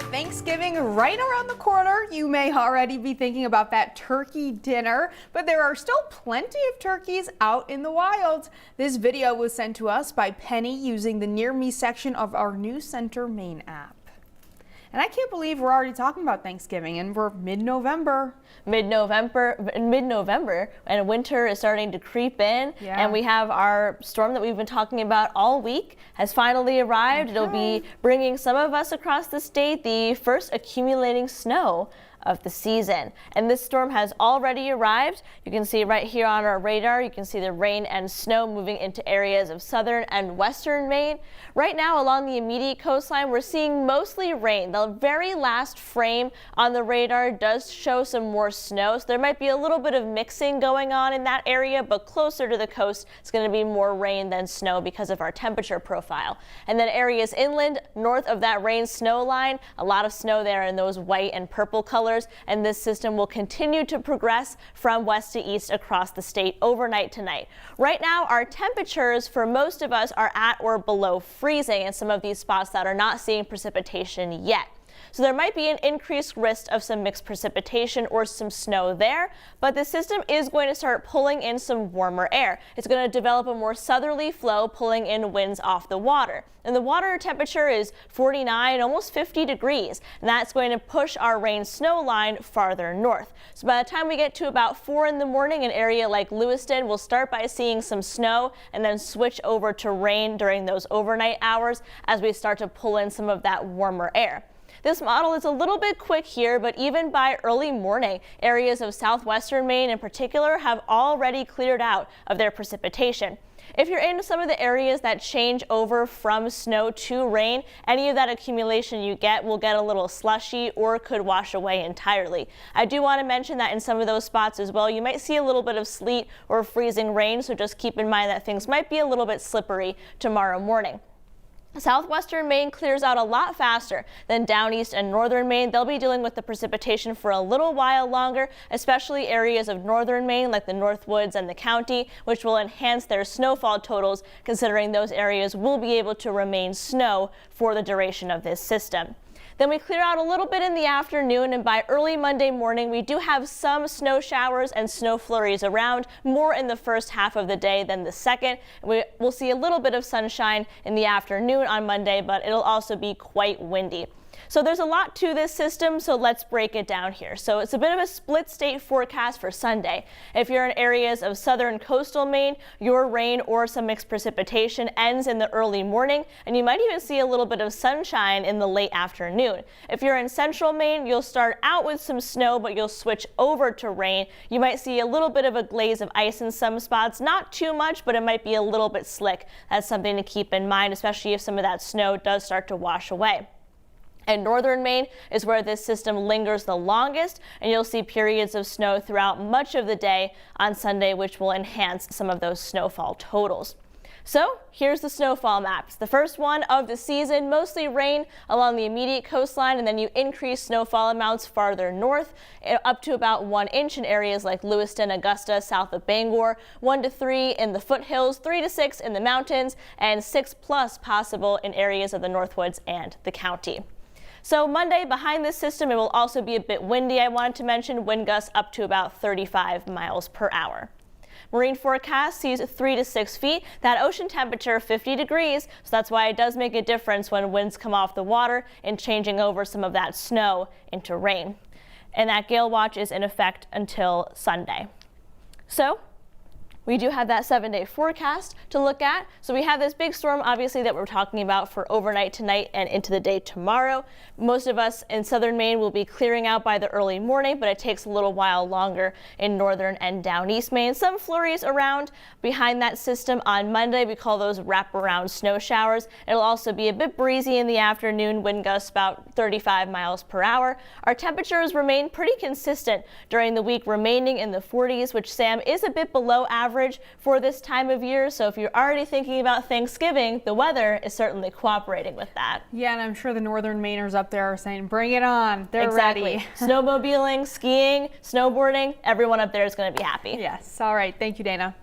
With Thanksgiving right around the corner, you may already be thinking about that turkey dinner, but there are still plenty of turkeys out in the wild. This video was sent to us by Penny using the Near Me section of our News Center Maine app. And I can't believe we're already talking about Thanksgiving and we're mid-November. Mid-November, and winter is starting to creep in. Yeah. And we have our storm that we've been talking about all week has finally arrived. Okay. It'll be bringing some of us across the state the first accumulating snow of the season. And this storm has already arrived. You can see right here on our radar, you can see the rain and snow moving into areas of southern and western Maine. Right now along the immediate coastline, we're seeing mostly rain. The very last frame on the radar does show some more snow, so there might be a little bit of mixing going on in that area, but closer to the coast, it's going to be more rain than snow because of our temperature profile. And then areas inland, north of that rain snow line, a lot of snow there in those white and purple colors. And this system will continue to progress from west to east across the state overnight tonight. Right now, our temperatures for most of us are at or below freezing in some of these spots that are not seeing precipitation yet. So there might be an increased risk of some mixed precipitation or some snow there, but the system is going to start pulling in some warmer air. It's going to develop a more southerly flow, pulling in winds off the water. And the water temperature is 49, almost 50 degrees, and that's going to push our rain snow line farther north. So by the time we get to about 4 in the morning, an area like Lewiston will start by seeing some snow and then switch over to rain during those overnight hours as we start to pull in some of that warmer air. This model is a little bit quick here, but even by early morning, areas of southwestern Maine in particular have already cleared out of their precipitation. If you're in some of the areas that change over from snow to rain, any of that accumulation you get will get a little slushy or could wash away entirely. I do want to mention that in some of those spots as well, you might see a little bit of sleet or freezing rain, so just keep in mind that things might be a little bit slippery tomorrow morning. Southwestern Maine clears out a lot faster than down east and northern Maine. They'll be dealing with the precipitation for a little while longer, especially areas of northern Maine like the Northwoods and the county, which will enhance their snowfall totals, considering those areas will be able to remain snow for the duration of this system. Then we clear out a little bit in the afternoon, and by early Monday morning, we do have some snow showers and snow flurries around, more in the first half of the day than the second. We'll see a little bit of sunshine in the afternoon on Monday, but it'll also be quite windy. So there's a lot to this system, so let's break it down here. So it's a bit of a split state forecast for Sunday. If you're in areas of southern coastal Maine, your rain or some mixed precipitation ends in the early morning, and you might even see a little bit of sunshine in the late afternoon. If you're in central Maine, you'll start out with some snow, but you'll switch over to rain. You might see a little bit of a glaze of ice in some spots, not too much, but it might be a little bit slick. That's something to keep in mind, especially if some of that snow does start to wash away. And northern Maine is where this system lingers the longest, and you'll see periods of snow throughout much of the day on Sunday, which will enhance some of those snowfall totals. So here's the snowfall map. It's the first one of the season, mostly rain along the immediate coastline, and then you increase snowfall amounts farther north, up to about 1 inch in areas like Lewiston, Augusta, south of Bangor, 1 to 3 in the foothills, 3 to 6 in the mountains, and 6+ possible in areas of the Northwoods and the county. So Monday, behind this system, it will also be a bit windy. I wanted to mention wind gusts up to about 35 miles per hour. Marine forecast sees 3 to 6 feet. That ocean temperature 50 degrees, so that's why it does make a difference when winds come off the water and changing over some of that snow into rain. And that gale watch is in effect until Sunday. So we do have that 7-day forecast to look at. So we have this big storm, obviously, that we're talking about for overnight tonight and into the day tomorrow. Most of us in southern Maine will be clearing out by the early morning, but it takes a little while longer in northern and down east Maine. Some flurries around behind that system on Monday. We call those wraparound snow showers. It'll also be a bit breezy in the afternoon, wind gusts about 35 miles per hour. Our temperatures remain pretty consistent during the week, remaining in the 40s, which, Sam, is a bit below average for this time of year. So if you're already thinking about Thanksgiving, the weather is certainly cooperating with that. Yeah, and I'm sure the northern Mainers up there are saying, bring it on. They're exactly. ready. Snowmobiling, skiing, snowboarding, everyone up there is going to be happy. Yes. All right. Thank you, Dana.